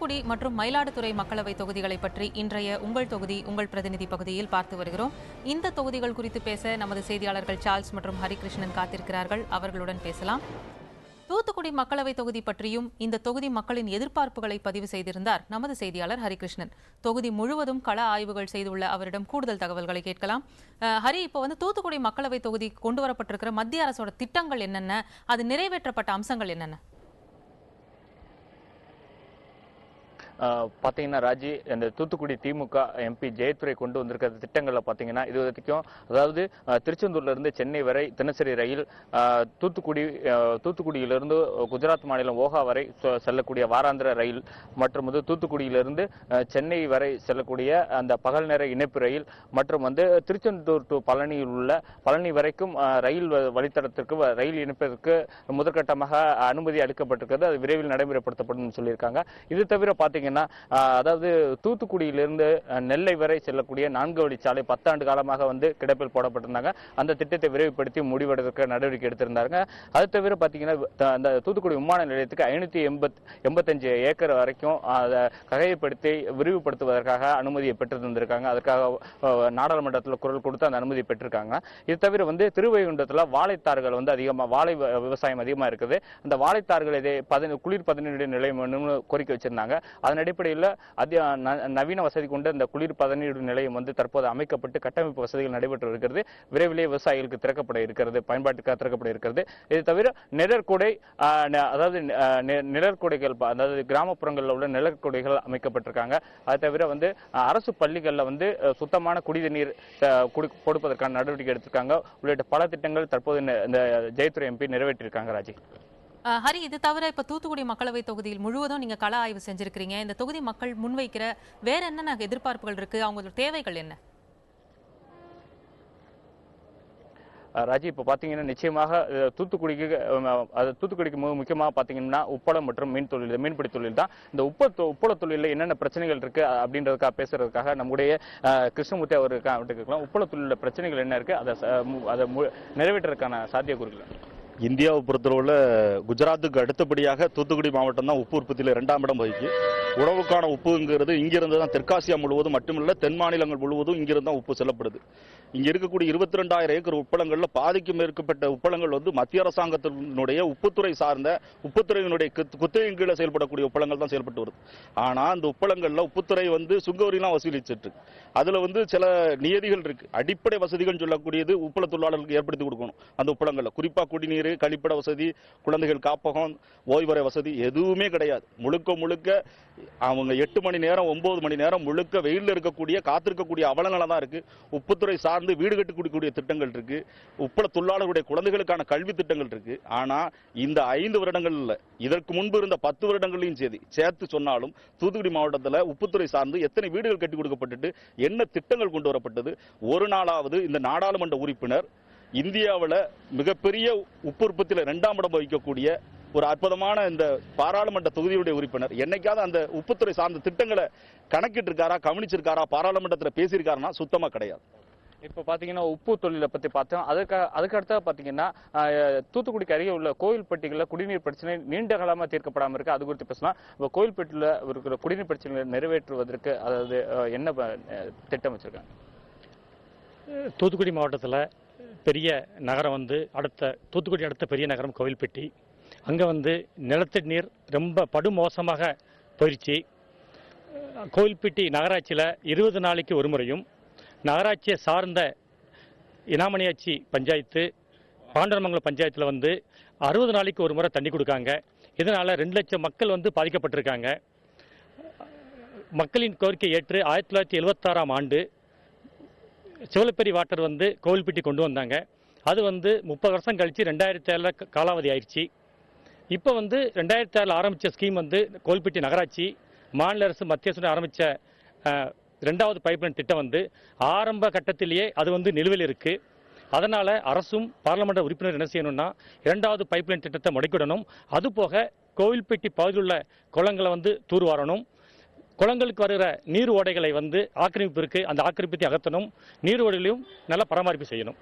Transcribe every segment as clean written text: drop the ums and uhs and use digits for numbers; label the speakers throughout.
Speaker 1: தூத்துக்குடி மற்றும் மயிலாடுதுறை மக்களவை தொகுதிகளை பற்றி இன்றைய உங்கள் தொகுதி உங்கள் பிரதிநிதி பகுதியில் பார்த்து வருகிறோம். இந்த தொகுதிகள் குறித்து பேச நமது செய்தியாளர்கள் சார்ல்ஸ் மற்றும் ஹரிகிருஷ்ணன் காத்திருக்கிறார்கள். அவர்களுடன் பேசலாம். தூத்துக்குடி மக்களவை தொகுதி பற்றியும் இந்த தொகுதி மக்களின் எதிர்பார்ப்புகளை பதிவு செய்திருந்தார் நமது செய்தியாளர் ஹரிகிருஷ்ணன். தொகுதி முழுவதும் கள ஆய்வுகள் செய்துள்ள அவரிடம் கூடுதல் தகவல்களை கேட்கலாம். ஹரி, இப்போ தூத்துக்குடி மக்களவை தொகுதி கொண்டு வரப்பட்டிருக்கிற மத்திய அரசோட திட்டங்கள் என்னென்ன, அது நிறைவேற்றப்பட்ட அம்சங்கள் என்னென்ன?
Speaker 2: பார்த்தீங்கன்னா ராஜி, இந்த தூத்துக்குடி திமுக எம்பி ஜெயத்துறை கொண்டு வந்திருக்கிற திட்டங்களில் பார்த்தீங்கன்னா இது வரைக்கும், அதாவது திருச்செந்தூர்ல இருந்து சென்னை வரை தினசரி ரயில், தூத்துக்குடியிலிருந்து குஜராத் மாநிலம் ஓகா வரை செல்லக்கூடிய வாராந்திர ரயில் மற்றும் தூத்துக்குடியிலிருந்து சென்னை வரை செல்லக்கூடிய அந்த பகல் நேர இணைப்பு ரயில் மற்றும் திருச்செந்தூர் டு பழனி வரைக்கும் ரயில் வழித்தடத்திற்கு ரயில் இணைப்பதற்கு முதற்கட்டமாக அனுமதி அளிக்கப்பட்டிருக்கிறது. அது விரைவில் நடைமுறைப்படுத்தப்படும் சொல்லியிருக்காங்க. இது தவிர பார்த்தீங்கன்னா, அதாவது தூத்துக்குடியிலிருந்து நெல்லை வரை செல்லக்கூடிய 4 வழிச்சாலை 10 ஆண்டு காலமாக கிடப்பில் போடப்பட்டிருந்தாங்க. அந்த திட்டத்தை விரைவுபடுத்தி முடிவெடுக்க நடவடிக்கை எடுத்திருந்தாங்க. அது தவிர பார்த்தீங்கன்னா, அந்த தூத்துக்குடி விமான நிலையத்துக்கு 585 ஏக்கர் வரைக்கும் அதை கையப்படுத்தி விரிவுபடுத்துவதற்காக அனுமதியை பெற்று தந்திருக்காங்க. அதற்காக நாடாளுமன்றத்தில் குரல் கொடுத்து அந்த அனுமதியை பெற்றிருக்காங்க. இது தவிர திருவைகுண்டத்தில் வாழைத்தார்கள் அதிகமாக, வாழை விவசாயம் அதிகமாக இருக்குது. அந்த வாழைத்தார்கள் இதை குளிர் பதனீடு நிலையம் கோரிக்கை வச்சிருந்தாங்க. அதன் அடிப்படையில் நவீன வசதி கொண்டு இந்த குளிர் பதனீடு நிலையம் தற்போது அமைக்கப்பட்டு கட்டமைப்பு வசதிகள் நடைபெற்று இருக்கிறது. விரைவிலே விவசாயிகளுக்கு திறக்கப்பட இருக்கிறது, பயன்பாட்டுக்காக திறக்கப்பட இருக்கிறது. இது தவிர நிழற்குடை, அதாவது நிழற்குடைகள், அதாவது கிராமப்புறங்களில் உள்ள நிழற்குடைகள் அமைக்கப்பட்டிருக்காங்க. அது தவிர அரசு பள்ளிகளில் சுத்தமான குடிநீர் கொடுப்பதற்கான நடவடிக்கை எடுத்திருக்காங்க. உள்ளிட்ட பல திட்டங்கள் தற்போது இந்த ஜெயத்துறை எம்பி நிறைவேற்றியிருக்காங்க. ராஜி,
Speaker 1: ஹரி, இது தவிர இப்ப தூத்துக்குடி மக்களவை தொகுதியில் முழுவதும் நீங்க கள ஆய்வு செஞ்சிருக்கிறீங்க. இந்த தொகுதி மக்கள் முன்வைக்கிற வேற என்னென்ன எதிர்பார்ப்புகள் இருக்கு, அவங்களோட தேவைகள் என்ன?
Speaker 2: ராஜி, இப்போ பார்த்தீங்கன்னா நிச்சயமாக தூத்துக்குடிக்கு முக்கியமாக பார்த்தீங்கன்னா உப்பளம் மற்றும் மீன்பிடி தொழில் தான். இந்த உப்பள தொழிலில் என்னென்ன பிரச்சனைகள் இருக்கு அப்படின்றதுக்காக பேசுறதுக்காக நம்முடைய கிருஷ்ணமூர்த்தி அவருக்கு உப்பள தொழிலில் பிரச்சனைகள் என்ன இருக்கு, அதை நிறைவேற்றுறதுக்கான சாத்தியக்கூறுகள்.
Speaker 3: இந்தியாவை பொறுத்தளவில் குஜராத்துக்கு அடுத்தபடியாக தூத்துக்குடி மாவட்டம் தான் உப்பு உற்பத்தியில் 2ஆம் இடம் வகிக்கு. உணவுக்கான உப்புங்கிறது இங்கிருந்து தான் தெற்காசியா முழுவதும் மட்டுமில்ல, தென் மாநிலங்கள் முழுவதும் இங்கிருந்து தான் உப்பு செல்லப்படுது. இங்க இருக்கக்கூடிய 22,000 ஏக்கர் உப்பளங்கள்ல பாதிக்கும் மேற்பட்ட உப்பளங்கள் மத்திய அரசாங்கத்தினுடைய உப்புத்துறை சார்ந்த உப்புத்துறையினுடைய குத்தகையின் கீழே செயல்படக்கூடிய உப்பளங்கள் தான் செயல்பட்டு வருது. ஆனா அந்த உப்பளங்கள்ல உப்புத்துறை சுங்க வரிலாம் வசூலிச்சிட்டு இருக்கு. அதுல சில நியதிகள் இருக்கு. அடிப்படை வசதிகள் சொல்லக்கூடியது உப்பள தொழிலாளர்களுக்கு ஏற்படுத்தி கொடுக்கணும். அந்த உப்பளங்கள்ல குறிப்பா குடிநீர், கழிப்பிட வசதி, குழந்தைகள் காப்பகம், ஓய்வறை வசதி எதுவுமே கிடையாது. முழுக்க அவங்க 8 மணி நேரம் 9 மணி நேரம் முழுக்க வெயிலில் இருக்கக்கூடிய காத்திருக்கக்கூடிய அவலங்களை தான் இருக்கு. உப்புத்துறை சார்ந்து வீடு கட்டி கொடுக்கக்கூடிய திட்டங்கள் இருக்கு. உப்பள தொழிலாளர்களுடைய குழந்தைகளுக்கான கல்வி திட்டங்கள் இருக்கு. ஆனா இந்த 5 வருடங்கள்ல, இதற்கு முன்பு இருந்த 10 வருடங்களையும் சேர்த்து சொன்னாலும் தூத்துக்குடி மாவட்டத்தில் உப்புத்துறை சார்ந்து எத்தனை வீடுகள் கட்டி கொடுக்கப்பட்டு என்ன திட்டங்கள் கொண்டு வரப்பட்டது? ஒரு நாளாவது இந்த நாடாளுமன்ற உறுப்பினர் இந்தியாவில் மிகப்பெரிய உப்பு உற்பத்தியில் 2ஆம் இடம் வகிக்கக்கூடிய ஒரு அற்புதமான இந்த பாராளுமன்ற தொகுதியுடைய உறுப்பினர் என்னைக்காவது அந்த உப்புத்துறை சார்ந்த திட்டங்களை கணக்கிட்டு இருக்காரா, கவனிச்சிருக்காரா, பாராளுமன்றத்தில் பேசியிருக்காருன்னா சுத்தமா கிடையாது.
Speaker 2: இப்போ பார்த்தீங்கன்னா உப்பு தொழிலை பற்றி பார்த்தோம். அதுக்கு அடுத்தா பார்த்தீங்கன்னா தூத்துக்குடிக்கு அருகே உள்ள கோயில்பட்டிகளில் குடிநீர் பிரச்சனை நீண்ட காலமாக தீர்க்கப்படாமல் இருக்கு. அது குறித்து பேசலாம். இப்போ கோயில்பட்டியில் இருக்கிற குடிநீர் பிரச்சனைகளை நிறைவேற்றுவதற்கு அதாவது என்ன திட்டம் வச்சிருக்காங்க?
Speaker 4: தூத்துக்குடி மாவட்டத்தில் பெரிய நகரம் தூத்துக்குடி அடுத்த பெரிய நகரம் கோவில்பட்டி. அங்கே நிலத்தடி நீர் ரொம்ப படுமோசமாக போயிடுச்சு. கோவில்பட்டி நகராட்சியில் 20 நாளைக்கு ஒரு முறையும், நகராட்சியை சார்ந்த இனாமணியாச்சி பஞ்சாயத்து, பாண்டரமங்கலம் பஞ்சாயத்தில் 60 நாளைக்கு ஒரு முறை தண்ணி கொடுக்காங்க. இதனால் 2 லட்சம் மக்கள் பாதிக்கப்பட்டிருக்காங்க. மக்களின் கோரிக்கை ஏற்று 1976ஆம் ஆண்டு சிவலப்பேரி வாட்டர் கோவில்பட்டி கொண்டு வந்தாங்க. அது 30 வருஷம் கழிச்சு 2007 காலாவதி ஆயிடுச்சு. இப்போ 2006 ஆரம்பித்த ஸ்கீம் கோவில்பட்டி நகராட்சி மாநில அரசு மத்திய அரசு ஆரம்பித்த 2வது பைப்லைன் திட்டம் ஆரம்ப கட்டத்திலேயே அது நிலுவையில் இருக்கு. அதனால அரசும் பாராளுமன்ற உறுப்பினர் என்ன செய்யணும்னா 2வது பைப்லைன் திட்டத்தை முடக்கிடணும். அதுபோக கோவில்பட்டி பகுதியில் உள்ள குளங்களை தூர்வாரணும். குளங்களுக்கு வருகிற நீர் ஓடைகளை ஆக்கிரமிப்பு இருக்கு, அந்த ஆக்கிரமிப்பை அகற்றணும். நீர் ஓடைகளையும் நல்ல பராமரிப்பு செய்யணும்.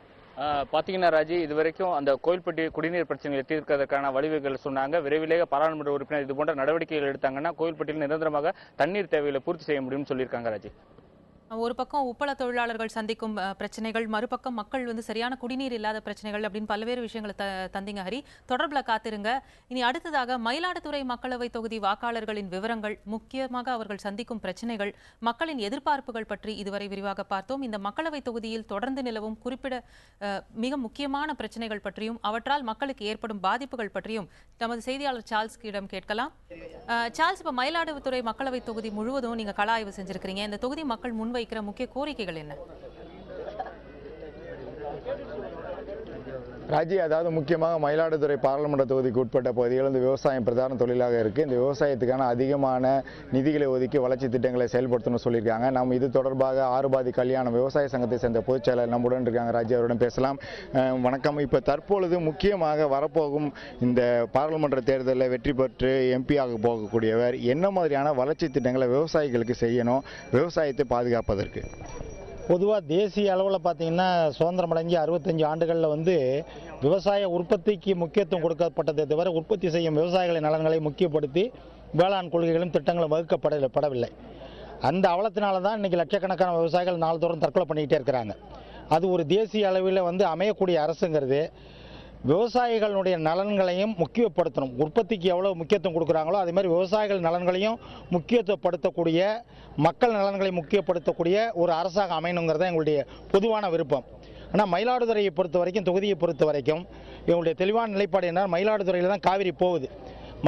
Speaker 2: பாத்தீங்கன்னா ராஜி, இதுவரைக்கும் அந்த கோயில்பட்டி குடிநீர் பிரச்சனைகளை தீர்க்கிறதுக்கான வழிவகைகள் சொன்னாங்க. விரைவிலேயே பாராளுமன்ற உறுப்பினர் இது போன்ற நடவடிக்கைகள் எடுத்தாங்கன்னா கோயில்பட்டியில் நிரந்தரமாக தண்ணீர் தேவைகளை பூர்த்தி செய்ய முடியும்னு சொல்லியிருக்காங்க ராஜி.
Speaker 1: ஒரு பக்கம் உப்பள தொழிலாளர்கள் சந்திக்கும் பிரச்சனைகள், மறுபக்கம் மக்கள் சரியான குடிநீர் இல்லாத பிரச்சனைகள் அப்படின்னு பல்வேறு விஷயங்களை தந்தீங்க ஹரி. தொடர்பில் காத்திருங்க. இனி அடுத்ததாக மயிலாடுதுறை மக்களவை தொகுதி வாக்காளர்களின் விவரங்கள், முக்கியமாக அவர்கள் சந்திக்கும் பிரச்சனைகள், மக்களின் எதிர்பார்ப்புகள் பற்றி இதுவரை விரிவாக பார்த்தோம். இந்த மக்களவை தொகுதியில் தொடர்ந்து நிலவும் மிக முக்கியமான பிரச்சனைகள் பற்றியும் அவற்றால் மக்களுக்கு ஏற்படும் பாதிப்புகள் பற்றியும் நமது செய்தியாளர் சார்ல்ஸிடம் கேட்கலாம். சார்ல்ஸ், இப்ப மயிலாடுதுறை மக்களவை தொகுதி முழுவதும் நீங்க கள ஆய்வு செஞ்சிருக்கிறீங்க. இந்த தொகுதி மக்கள் முன்வைக்கிற முக்கிய கோரிக்கைகள் என்ன?
Speaker 5: ராஜி, அதாவது முக்கியமாக மயிலாடுதுறை பாராளுமன்ற தொகுதிக்கு உட்பட்ட பகுதிகள் இந்த விவசாயம் பிரதான தொழிலாக இருக்குது. இந்த விவசாயத்துக்கான அதிகமான நிதிகளை ஒதுக்கி வளர்ச்சி திட்டங்களை செயல்படுத்தணும்னு சொல்லியிருக்காங்க. நம்ம இது தொடர்பாக ஆறுபாதி கல்யாணம் விவசாய சங்கத்தை சேர்ந்த பொதுச் செயலாளர் நம்முடன் இருக்காங்க. ராஜி, அவருடன் பேசலாம். வணக்கம். இப்போ தற்பொழுது முக்கியமாக வரப்போகும் இந்த பாராளுமன்ற தேர்தலில் வெற்றி பெற்று எம்பியாக போகக்கூடியவர் என்ன மாதிரியான வளர்ச்சி திட்டங்களை விவசாயிகளுக்கு செய்யணும், விவசாயத்தை பாதுகாப்பதற்கு?
Speaker 6: பொதுவாக தேசிய அளவில் பார்த்தீங்கன்னா சுதந்திரம் அடைஞ்சு 65 ஆண்டுகளில் விவசாய உற்பத்திக்கு முக்கியத்துவம் கொடுக்கப்பட்டதை தவிர உற்பத்தி செய்யும் விவசாயிகளின் நலன்களை முக்கியப்படுத்தி வேளாண் கொள்கைகளும் திட்டங்களும் வகுக்கப்படவில்லை. அந்த அவலத்தினால தான் இன்றைக்கி லட்சக்கணக்கான விவசாயிகள் நாள்தோறும் தற்கொலை பண்ணிக்கிட்டே இருக்கிறாங்க. அது ஒரு தேசிய அளவில் அமையக்கூடிய அரசுங்கிறது விவசாயிகளுடைய நலன்களையும் முக்கியப்படுத்தணும். உற்பத்திக்கு எவ்வளோ முக்கியத்துவம் கொடுக்குறாங்களோ அதே மாதிரி விவசாயிகள் நலன்களையும் முக்கியத்துவப்படுத்தக்கூடிய, மக்கள் நலன்களை முக்கியப்படுத்தக்கூடிய ஒரு அரசாக அமையணுங்கிறத எங்களுடைய பொதுவான விருப்பம். ஆனால் மயிலாடுதுறையை பொறுத்த வரைக்கும், தொகுதியை பொறுத்த வரைக்கும் எங்களுடைய தெளிவான நிலைப்பாடு என்ன, மயிலாடுதுறையில் தான் காவிரி போகுது.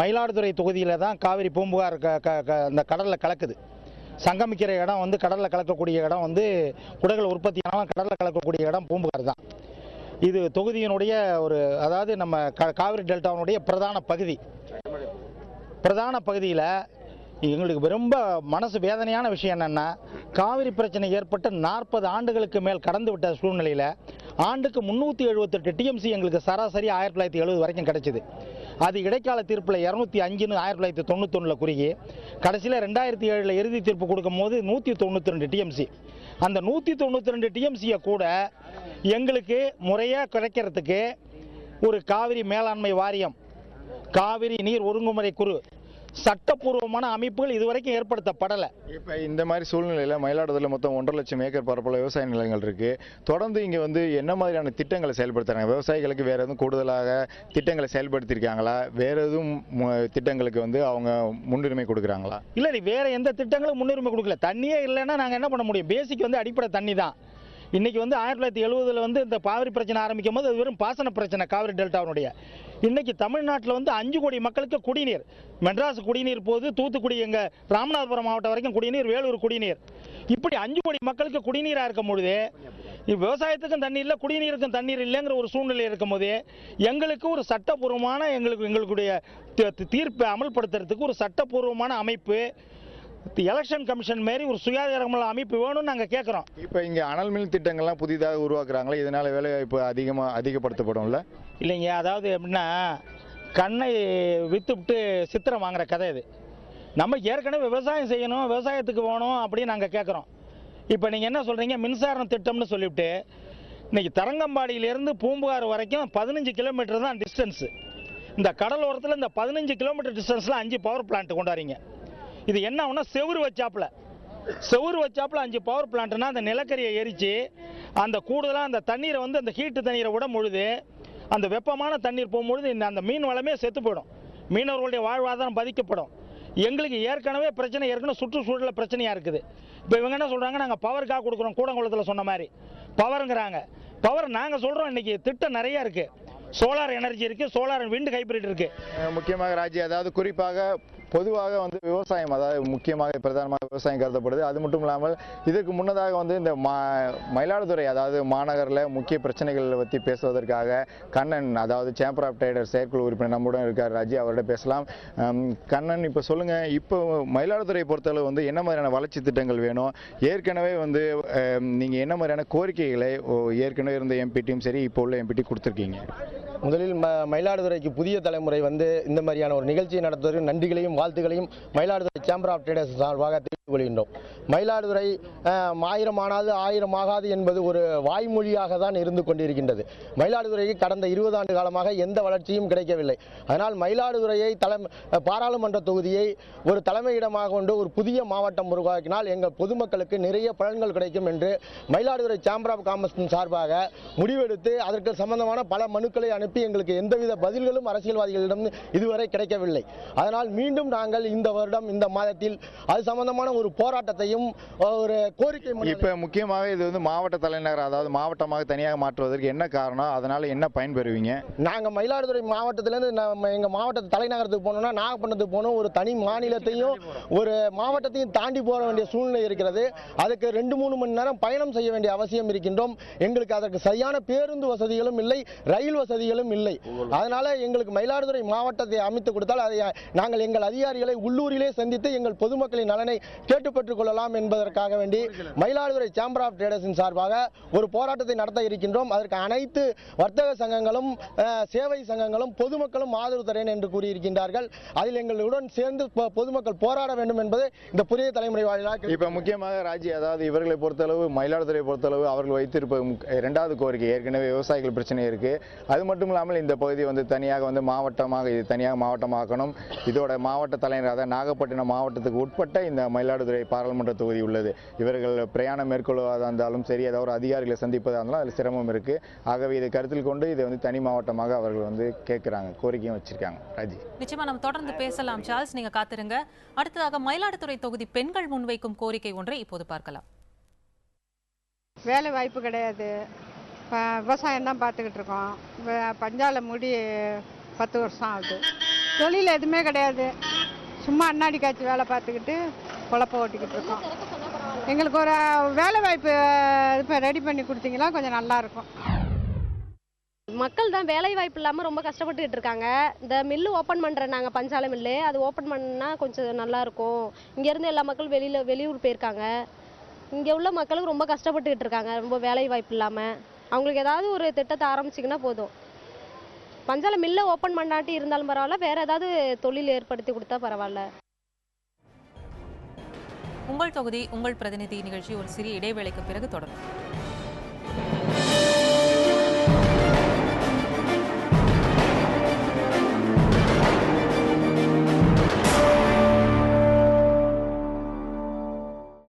Speaker 6: மயிலாடுதுறை தொகுதியில் தான் காவிரி பூம்புகார் அந்த கடலில் கலக்குது. சங்கமிக்கிற இடம் கடலில் கலக்கக்கூடிய இடம் குடங்கள் உற்பத்தி ஆனாலும் கடலில் கலக்கக்கூடிய இடம் பூம்புகார் தான். இது தொகுதியினுடைய அதாவது நம்ம காவிரி டெல்டாவினுடைய பிரதான பகுதியில் எங்களுக்கு ரொம்ப மனசு வேதனையான விஷயம் என்னென்னா, காவிரி பிரச்சனை ஏற்பட்டு 40 ஆண்டுகளுக்கு மேல் கடந்து விட்ட சூழ்நிலையில் ஆண்டுக்கு 378 டிஎம்சி எங்களுக்கு சராசரி 1970 வரைக்கும் கிடைச்சிது. அது இடைக்கால தீர்ப்பில் 205ன்னு 1991 குறுகி கடைசியில் 2007 இறுதி தீர்ப்பு கொடுக்கும் போது 192 டிஎம்சி. அந்த 192 டிஎம்சியை கூட எங்களுக்கு முறையாக கிடைக்கிறதுக்கு ஒரு காவிரி மேலாண்மை வாரியம், காவிரி நீர் ஒழுங்குமுறை குழு, சட்டப்பூர்வமான அமைப்புகள் இதுவரைக்கும் ஏற்படுத்தப்படலை.
Speaker 5: இப்போ இந்த மாதிரி சூழ்நிலையில் மயிலாடுதுறையில் மொத்தம் 1.5 லட்சம் ஏக்கர் பரப்பளவு விவசாய நிலங்கள் இருக்குது. தொடர்ந்து இங்கே என்ன மாதிரியான திட்டங்களை செயல்படுத்துகிறாங்க? விவசாயிகளுக்கு வேறு எதுவும் கூடுதலாக திட்டங்களை செயல்படுத்தியிருக்காங்களா? வேறு எதுவும் திட்டங்களுக்கு அவங்க முன்னுரிமை கொடுக்குறாங்களா?
Speaker 6: இல்லை, வேறு எந்த திட்டங்களும் முன்னுரிமை கொடுக்கல. தண்ணியே இல்லைன்னா நாங்கள் என்ன பண்ண முடியும்? பேசிக் அடிப்படை தண்ணி தான். இன்றைக்கி 1970 இந்த காவிரி பிரச்சனை ஆரம்பிக்கும் போது அது வெறும் பாசன பிரச்சனை காவிரி டெல்டாவினுடைய. இன்றைக்கி தமிழ்நாட்டில் 5 கோடி மக்களுக்கு குடிநீர், மெட்ராஸ் குடிநீர் போகுது, தூத்துக்குடி எங்கள் ராமநாதபுரம் மாவட்டம் வரைக்கும் குடிநீர், வேலூர் குடிநீர், இப்படி 5 கோடி மக்களுக்கு குடிநீராக இருக்கும் பொழுது விவசாயத்துக்கும் தண்ணீர் இல்லை, குடிநீருக்கும் தண்ணீர் இல்லைங்கிற ஒரு சூழ்நிலை இருக்கும் போது எங்களுக்கு ஒரு சட்டப்பூர்வமான எங்களுடைய தீர்ப்பை அமல்படுத்துறதுக்கு ஒரு சட்டப்பூர்வமான அமைப்பு, எலெக்ஷன் கமிஷன் மாரி ஒரு சுயாதீனமான அமைப்பு வேணும்னு நாங்கள் கேட்குறோம்.
Speaker 5: இப்போ இங்கே அனல் மின் திட்டங்கள்லாம் புதிதாக உருவாக்குறாங்களே, இதனால் வேலைவாய்ப்பு அதிகப்படுத்தப்படும்ல?
Speaker 6: இல்லைங்க, அதாவது எப்படின்னா கண்ணை விற்றுவிட்டு சித்திரம் வாங்குற கதை இது. நம்ம ஏற்கனவே விவசாயம் செய்யணும், விவசாயத்துக்கு போகணும் அப்படின்னு நாங்கள் கேட்குறோம். இப்போ நீங்கள் என்ன சொல்கிறீங்க, மின்சாரம் திட்டம்னு சொல்லிவிட்டு இன்றைக்கி தரங்கம்பாடியிலேருந்து பூம்புகார் வரைக்கும் 15 கிலோமீட்டர் தான் டிஸ்டன்ஸு. இந்த கடலோரத்தில் இந்த 15 கிலோமீட்டர் டிஸ்டன்ஸில் 5 பவர் பிளான்ட் கொண்டாடுறீங்க. இது என்ன ஆகுனா செவுறு வச்சாப்புல 5 பவர் பிளான்ட்னா அந்த நிலக்கரியை எரித்து அந்த கூடுதலாக அந்த தண்ணீரை அந்த ஹீட்டு தண்ணீரை விட பொழுது அந்த வெப்பமான தண்ணீர் போகும்பொழுது அந்த மீன் வளமே செத்து போயிடும், மீனவர்களுடைய வாழ்வாதாரம் பாதிக்கப்படும். எங்களுக்கு ஏற்கனவே சுற்றுச்சூழலில் பிரச்சனையாக இருக்குது. இப்போ இவங்க என்ன சொல்கிறாங்க, நாங்கள் பவருக்காக கொடுக்குறோம், கூடங்குளத்தில் சொன்ன மாதிரி பவருங்கிறாங்க. பவர் நாங்கள் சொல்கிறோம், இன்றைக்கி திட்டம் நிறையா இருக்குது. சோலார் எனர்ஜி இருக்குது, சோலார் விண்ட் ஹைப்ரிட் இருக்குது.
Speaker 5: முக்கியமாக ராஜி, அதாவது குறிப்பாக பொதுவாக விவசாயம், அதாவது முக்கியமாக பிரதானமாக விவசாயம் கருதப்படுது. அது மட்டும் இல்லாமல் இதற்கு முன்னதாக இந்த மயிலாடுதுறை அதாவது மாநகரில் முக்கிய பிரச்சனைகளை பற்றி பேசுவதற்காக கண்ணன், அதாவது சேம்பர் ஆஃப் ட்ரேடர்ஸ் செயற்குழு உறுப்பினர் நம்முடன் இருக்கார். ராஜி, அவர்கிட்ட பேசலாம். கண்ணன், இப்போ சொல்லுங்கள், இப்போ மயிலாடுதுறை பொறுத்தளவு என்ன மாதிரியான வளர்ச்சி திட்டங்கள் வேணும்? ஏற்கனவே நீங்கள் என்ன மாதிரியான கோரிக்கைகளை ஏற்கனவே இருந்த எம்பிடியும் சரி இப்போ உள்ள எம்பிடி கொடுத்துருக்கீங்க?
Speaker 7: முதலில் மயிலாடுதுறைக்கு புதிய தலைமுறை இந்த மாதிரியான ஒரு நிகழ்ச்சியை நடத்துவதற்கு நன்றிகளையும் வாழ்த்துக்களையும் மயிலாடுதுறை சேம்பர் ஆஃப் ட்ரேடர்ஸ் சார்பாக கொள்கின்றோம். மயிலாடுதுறை ஆயிரம் ஆனாது ஆயிரம் ஆகாது என்பது ஒரு வாய்மொழியாக தான் இருந்து கொண்டிருக்கின்றது. மயிலாடுதுறைக்கு கடந்த 20 ஆண்டு காலமாக எந்த வளர்ச்சியும் கிடைக்கவில்லை. அதனால் மயிலாடுதுறையை பாராளுமன்ற தொகுதியை ஒரு தலைமையிடமாக கொண்டு ஒரு புதிய மாவட்டம் உருவாக்கினால் எங்கள் பொதுமக்களுக்கு நிறைய பலன்கள் கிடைக்கும் என்று மயிலாடுதுறை சேம்பர் ஆஃப் காமர்ஸின் சார்பாக முடிவெடுத்து அதற்கு சம்பந்தமான பல மனுக்களை அனுப்பி எங்களுக்கு எந்தவித பதில்களும் அரசியல்வாதிகளிடம் இதுவரை கிடைக்கவில்லை. அதனால் மீண்டும் நாங்கள் இந்த வருடம் இந்த மாதத்தில் அது சம்பந்தமான ஒரு போராட்டத்தையும் ஒரு கோரிக்கை
Speaker 5: இப்ப முக்கியமாக இது வந்து மாவட்ட தலைநகர், அதாவது மாவட்டமாக தனியாக மாற்றுவதற்கு என்ன காரணம், அதனால என்ன பயன் பெறுவீங்க?
Speaker 7: நாங்கள் மயிலாடுதுறை மாவட்டத்திலேருந்து நம்ம எங்கள் மாவட்ட தலைநகரத்துக்கு போனோம்னா நாகப்பட்டினத்துக்கு போனோம், ஒரு தனி மாநிலத்தையும் ஒரு மாவட்டத்தையும் தாண்டி போக வேண்டிய சூழ்நிலை இருக்கிறது. அதுக்கு 2-3 மணி நேரம் பயணம் செய்ய வேண்டிய அவசியம் இருக்கின்றோம். எங்களுக்கு அதற்கு சரியான பேருந்து வசதிகளும் இல்லை, ரயில் வசதிகளும் இல்லை. அதனால எங்களுக்கு மயிலாடுதுறை மாவட்டத்தை அமைத்து கொடுத்தால் அதை நாங்கள் எங்கள் அதிகாரிகளை உள்ளூரிலே சந்தித்து எங்கள் பொதுமக்களின் நலனை கேட்டு பெற்றுக் கொள்ளலாம் என்பதற்காக வேண்டி மயிலாடுதுறை சேம்பர் ஆஃப் ட்ரேடர்ஸின் சார்பாக ஒரு போராட்டத்தை நடத்த இருக்கின்றோம். அதற்கு அனைத்து வர்த்தக சங்கங்களும் சேவை சங்கங்களும் பொதுமக்களும் ஆதரவு தரேன் என்று கூறியிருக்கின்றார்கள். அதில் எங்களுடன் சேர்ந்து பொதுமக்கள் போராட வேண்டும் என்பது இந்த புதிய தலைமுறை வாயிலாக.
Speaker 5: இப்ப முக்கியமாக ராஜி, அதாவது இவர்களை பொறுத்தளவு மயிலாடுதுறை பொறுத்தளவு அவர்கள் வைத்திருப்ப 2வது கோரிக்கை, ஏற்கனவே விவசாயிகள் பிரச்சனை இருக்கு. அது மட்டும் இல்லாமல் இந்த பகுதி வந்து தனியாக வந்து மாவட்டமாக, இது தனியாக மாவட்டமாக்கணும். இதோட மாவட்ட தலைநகர், அதாவது நாகப்பட்டினம் மாவட்டத்துக்கு உட்பட்ட இந்த மயிலாடுதுறை பாராளுமன்ற தொகுதி உள்ளது. இவர்கள் பிரயாணம் மேற்கொள்வதாக இருந்தாலும் சரி, ஏதாவது ஒரு அதிகாரிகளை சந்திப்பதாக இருந்தாலும் அதில் சிரமம் இருக்கு. ஆகவே இதை கருத்தில் கொண்டு இதை வந்து தனி மாவட்டமாக அவர்கள் வந்து கேட்கிறாங்க, கோரிக்கையும் வச்சிருக்காங்க. ராஜி,
Speaker 1: நிச்சயமா நம்ம தொடர்ந்து பேசலாம். சார்ல்ஸ், நீங்க காத்திருங்க. அடுத்ததாக மயிலாடுதுறை தொகுதி பெண்கள் முன்வைக்கும் கோரிக்கை ஒன்றை இப்போது பார்க்கலாம்.
Speaker 8: வேலை வாய்ப்பு கிடையாது, விவசாயம் தான் பார்த்துக்கிட்டு இருக்கோம். பஞ்சால மூடி 10 வருஷம் ஆகுது. தொழில் எதுவுமே கிடையாது, சும்மா அண்ணாடி காய்ச்சி வேலை பார்த்துக்கிட்டு பொழப்ப ஓட்டிக்கிட்டு இருக்கோம். எங்களுக்கு ஒரு வேலை வாய்ப்பு இப்போ ரெடி பண்ணி கொடுத்தீங்களா கொஞ்சம் நல்லா இருக்கும்.
Speaker 9: மக்கள் தான் வேலை வாய்ப்பு இல்லாமல் ரொம்ப கஷ்டப்பட்டுக்கிட்டு இருக்காங்க. இந்த மில்லு ஓப்பன் பண்ணுறேன் நாங்கள், பஞ்சாலை மில்லு, அது ஓப்பன் பண்ணால் கொஞ்சம் நல்லாயிருக்கும். இங்கேருந்து எல்லா மக்களும் வெளியூர் போயிருக்காங்க. இங்கே உள்ள மக்களும் ரொம்ப கஷ்டப்பட்டுக்கிட்டு இருக்காங்க, ரொம்ப வேலை வாய்ப்பு இல்லாமல். அவங்களுக்கு ஏதாவது ஒரு திட்டத்தை ஆரம்பிச்சிங்கன்னா போதும். பஞ்சாலை மில்லை ஓப்பன் பண்ணாட்டி இருந்தாலும் பரவாயில்ல, வேறு ஏதாவது தொழில் ஏற்படுத்தி கொடுத்தா பரவாயில்ல.
Speaker 1: உங்கள் தொகுதி உங்கள் பிரதிநிதி நிகழ்ச்சி ஒரு சிறிய இடைவேளைக்கு பிறகு தொடரும்.